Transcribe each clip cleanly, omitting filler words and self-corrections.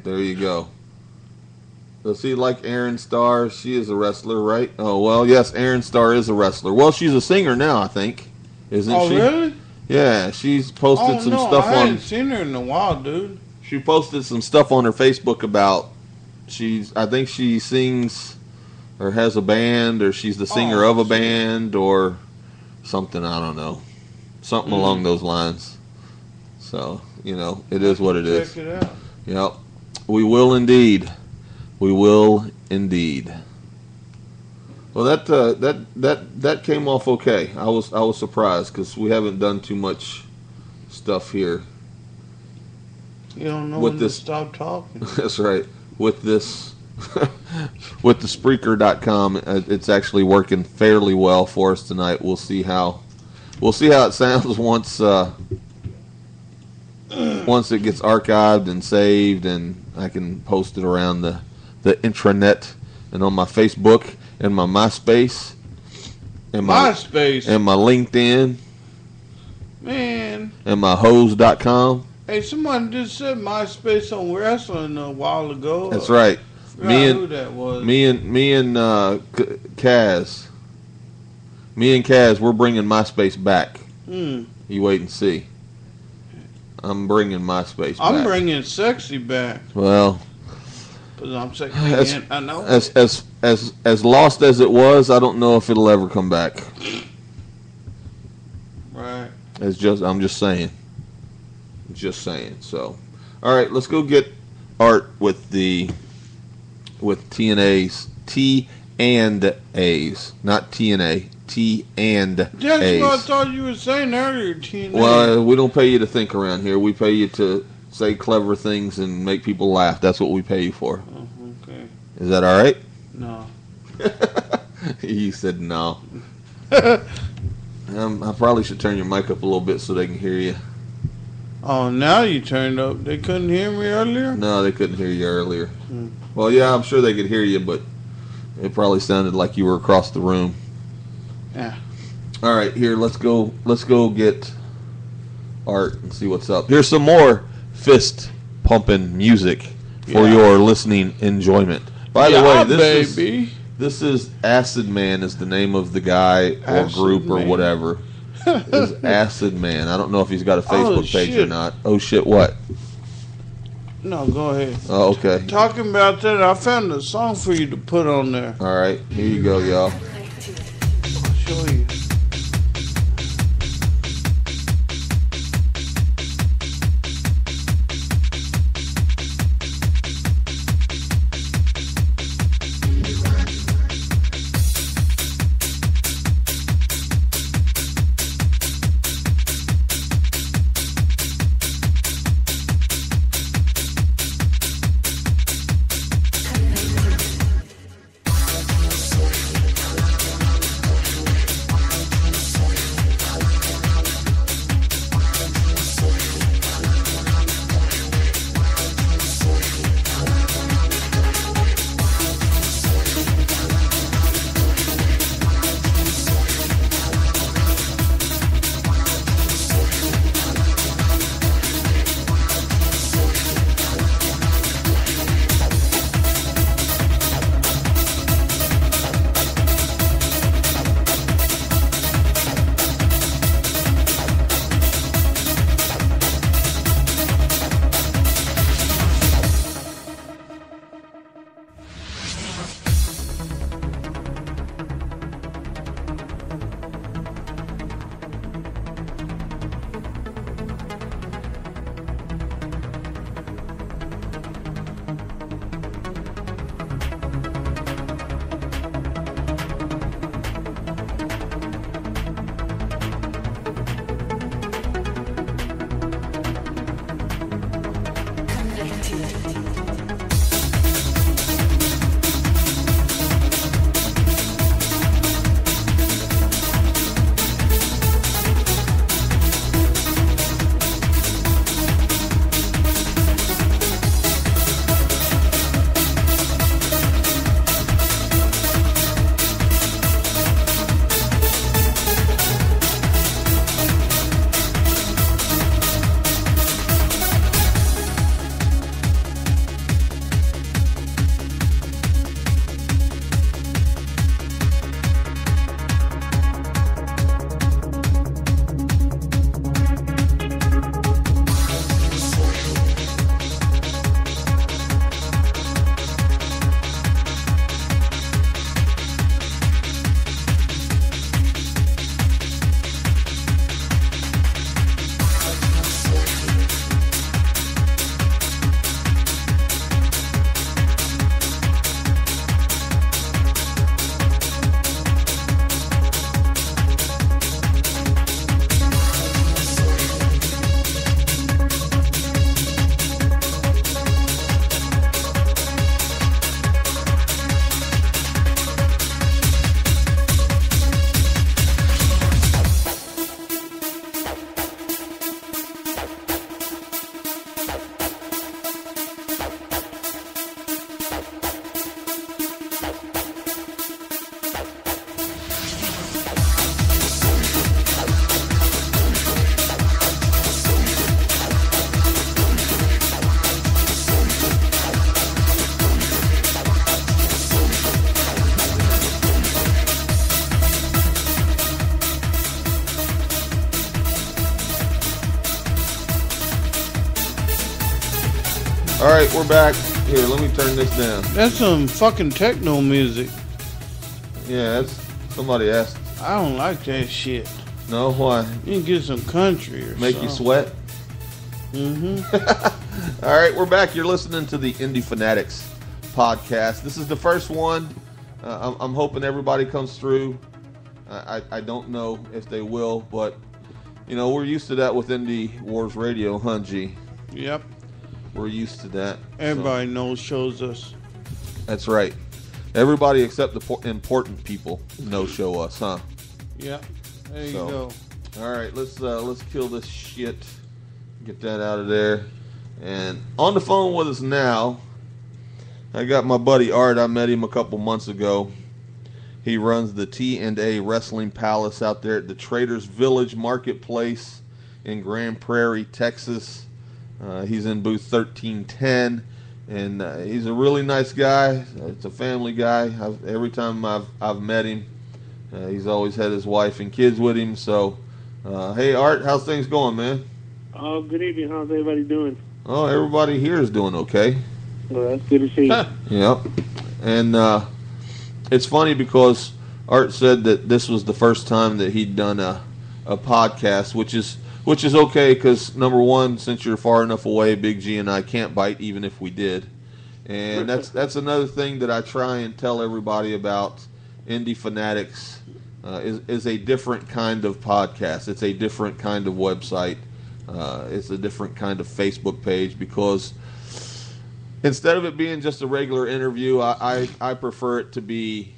There you go. Does he like Aaron Starr? She is a wrestler, right? Oh, well, yes, Aaron Starr is a wrestler. Well, she's a singer now, I think. Isn't she? Oh, really? Yeah, she's posted some stuff I on... haven't seen her in a while, dude. She posted some stuff on her Facebook about... I think she sings or has a band, or she's the singer of a band, or something, I don't know. Something along those lines. So, it is what it is. Check it out. Yep. We will indeed. We will indeed. Well, that came off okay. I was surprised because we haven't done too much stuff here. You don't know when to stop talking. That's right. With this, with the Spreaker.com, it's actually working fairly well for us tonight. We'll see how it sounds once it gets archived and saved, and I can post it around the intranet and on my Facebook and my MySpace and my LinkedIn, man, and my hose.com. Hey, somebody just said MySpace on wrestling a while ago. That's right. Who that was. Me and Kaz. Me and Kaz, we're bringing MySpace back. You wait and see. I'm bringing MySpace back. I'm bringing sexy back. Well, because I'm sexy. I know. As lost as it was, I don't know if it'll ever come back. Right. I'm just saying. So, all right, let's go get Art with TNA's T and A's, not TNA. T and A's. That's what I thought you were saying earlier. TNA. Well, we don't pay you to think around here. We pay you to say clever things and make people laugh. That's what we pay you for. Oh, okay. Is that all right? No. You said no. I probably should turn your mic up a little bit so they can hear you. Oh, now you turned up. They couldn't hear me earlier? No, they couldn't hear you earlier. Well, yeah, I'm sure they could hear you, but it probably sounded like you were across the room. Yeah. All right, here, let's go get Art and see what's up. Here's some more fist pumping music for your listening enjoyment. By the way, this is Acid Man is the name of the guy or group or whatever. Is Acid Man. I don't know if he's got a Facebook page or not. Oh shit, what? No, go ahead. Oh, okay. Talking about that, I found a song for you to put on there. All right, here you go, y'all. I'll show you. All right, we're back. Here, let me turn this down. That's some fucking techno music. Yeah, that's somebody asked. I don't like that shit. No, why? You can get some country or Make something. you sweat? Mm-hmm. All right, we're back. You're listening to the Indy Fanatics Podcast. This is the first one. I'm hoping everybody comes through. I don't know if they will, but, you know, we're used to that with Indy Wars Radio, huh, G? Yep. We're used to that. Everybody shows us. That's right. Everybody except the important people show us, huh? Yep. There you go. All right, let's kill this shit. Get that out of there. And on the phone with us now, I got my buddy Art. I met him a couple months ago. He runs the T&A Wrestling Palace out there at the Traders Village Marketplace in Grand Prairie, Texas. He's in booth 1310, and he's a really nice guy. It's a family guy. Every time I've met him, he's always had his wife and kids with him. So, hey, Art, how's things going, man? Oh, good evening. How's everybody doing? Oh, everybody here is doing okay. Well, that's good to see. Yep. And it's funny because Art said that this was the first time that he'd done a podcast, which is okay because, number one, since you're far enough away, Big G and I can't bite even if we did. And that's another thing that I try and tell everybody about Indy Fanatics is a different kind of podcast. It's a different kind of website. It's a different kind of Facebook page because instead of it being just a regular interview, I prefer it to be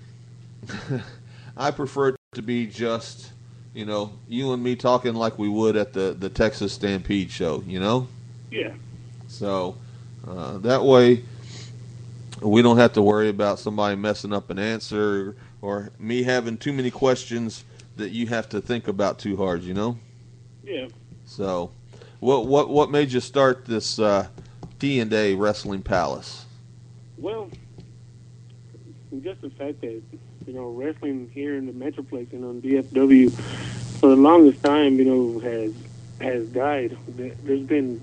I prefer it to be just, you know, you and me talking like we would at the Texas Stampede show, you know? Yeah. So that way we don't have to worry about somebody messing up an answer or me having too many questions that you have to think about too hard, you know? Yeah. So what made you start this T&A Wrestling Palace? Well, just the fact that, you know, wrestling here in the Metroplex and on DFW for the longest time, you know, has died. There's been,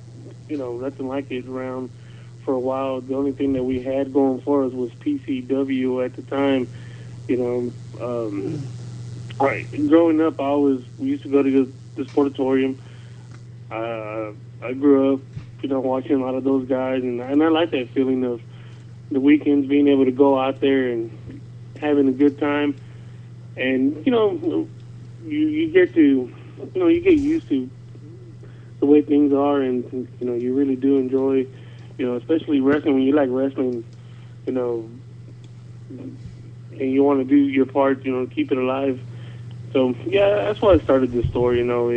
you know, nothing like it around for a while. The only thing that we had going for us was PCW at the time. You know, growing up, we used to go to the Sportatorium. I grew up, you know, watching a lot of those guys, and I like that feeling of the weekends being able to go out there and having a good time. And, you know, you get to, you know, you get used to the way things are, and, you know, you really do enjoy, you know, especially wrestling. When you like wrestling, you know, and you want to do your part, you know, keep it alive. So, yeah, that's why I started this store, you know.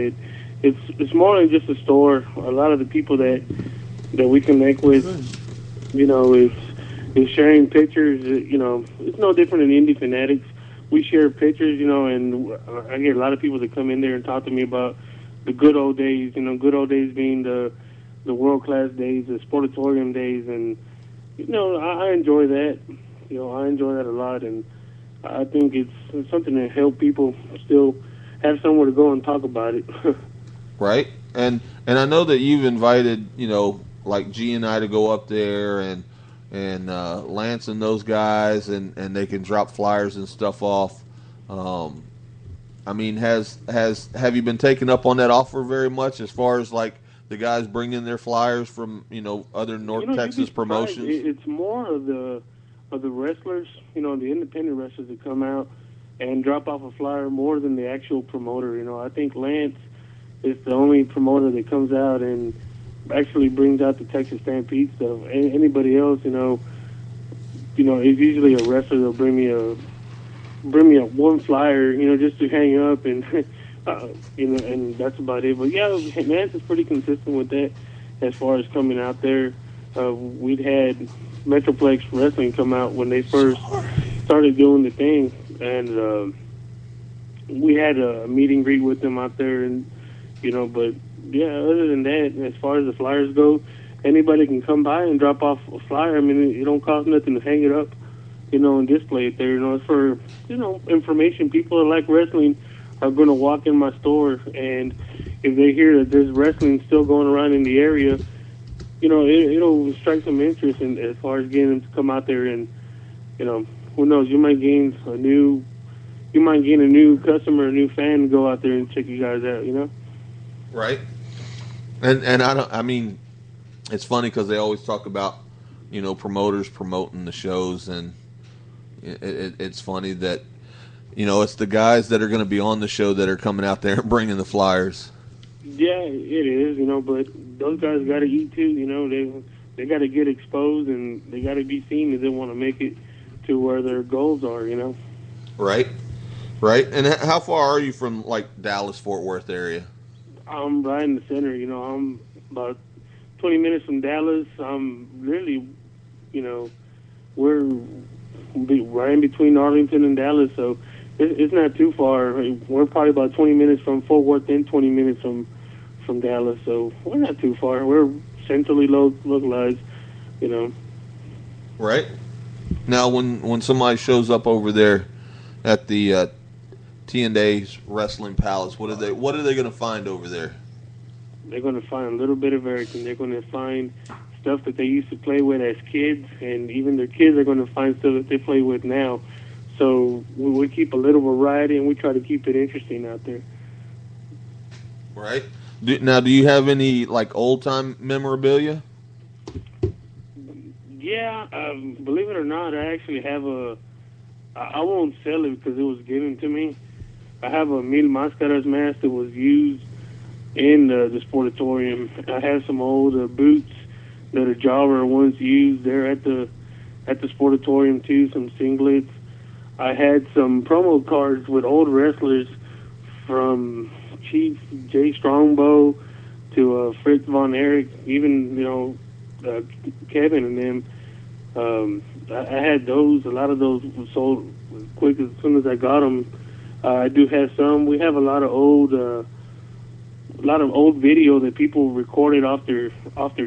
It's more than just a store. A lot of the people that we connect with, you know, is sharing pictures. You know, it's no different than Indy Fanatics. We share pictures, you know, and I get a lot of people that come in there and talk to me about the good old days, you know, good old days being the world-class days, the Sportatorium days, and, you know, I enjoy that. You know, I enjoy that a lot, and I think it's something that helps people still have somewhere to go and talk about it. Right. And I know that you've invited, you know, like G and I to go up there and Lance and those guys and they can drop flyers and stuff off. I mean, have you been taken up on that offer very much as far as like the guys bringing their flyers from, you know, other North Texas promotions? It's more of the wrestlers, you know, the independent wrestlers that come out and drop off a flyer more than the actual promoter. You know, I think Lance is the only promoter that comes out and actually brings out the Texas Stampede stuff. Anybody else, you know, it's usually a wrestler that'll bring me a one flyer, you know, just to hang up and, you know, and that's about it. But yeah, Lance is pretty consistent with that as far as coming out there. We'd had Metroplex Wrestling come out when they first started doing the thing, and we had a meet and greet with them out there, and, you know, but yeah, other than that, as far as the flyers go, anybody can come by and drop off a flyer. I mean, it don't cost nothing to hang it up, you know, and display it there. You know, it's for, you know, information. People that like wrestling are going to walk in my store, and if they hear that there's wrestling still going around in the area, it'll strike some interest in as far as getting them to come out there and, who knows, you might gain a new customer, a new fan to go out there and check you guys out. Right. And I mean, it's funny because they always talk about, promoters promoting the shows, and it's funny that, it's the guys that are going to be on the show that are coming out there and bringing the flyers. Yeah, it is, but those guys got to eat too. They got to get exposed, and they got to be seen if they want to make it to where their goals are. Right. Right. And how far are you from like Dallas, Fort Worth area? I'm right in the center. I'm about 20 minutes from Dallas. I'm really, we're right in between Arlington and Dallas, so it's not too far. We're probably about 20 minutes from Fort Worth and 20 minutes from Dallas, so we're not too far. We're centrally localized, Right. Now, when somebody shows up over there at the T&A's Wrestling Palace, what are they going to find over there? They're going to find a little bit of everything. They're going to find stuff that they used to play with as kids, and even their kids are going to find stuff that they play with now. So we keep a little variety, and we try to keep it interesting out there. Right. Now, do you have any like old time memorabilia? Yeah, believe it or not, I actually have I won't sell it because it was given to me. I have a Mil Mascaras mask that was used in the Sportatorium. I have some old boots that a jobber once used there at the Sportatorium too, some singlets. I had some promo cards with old wrestlers from Chief Jay Strongbow to Fritz Von Erich, even Kevin and them. I had those. A lot of those were sold quick as soon as I got them. I do have some. We have a lot of old video that people recorded off their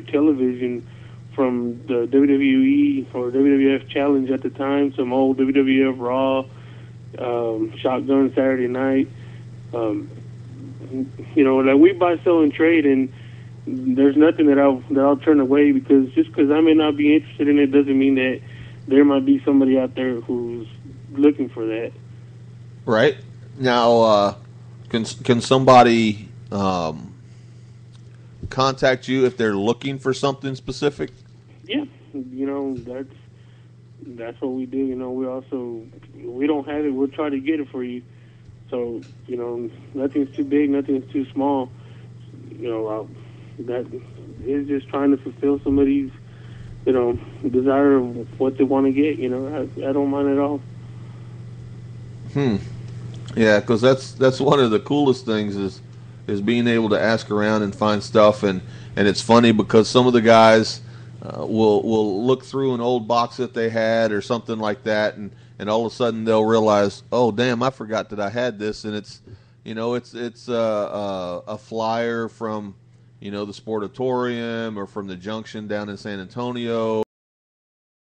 television from the WWE or WWF Challenge at the time. Some old WWF Raw, Shotgun Saturday Night. Like we buy, sell, and trade, and there's nothing that I'll turn away because just because I may not be interested in it doesn't mean that there might be somebody out there who's looking for that. Right. Now, can somebody contact you if they're looking for something specific? Yeah, that's what we do. We don't have it. We'll try to get it for you. So nothing's too big, nothing's too small. That is just trying to fulfill somebody's desire of what they want to get. I don't mind at all. Yeah, because that's one of the coolest things is being able to ask around and find stuff, and it's funny because some of the guys will look through an old box that they had or something like that, and all of a sudden they'll realize, oh damn, I forgot that I had this, and it's a flyer from the Sportatorium or from the Junction down in San Antonio.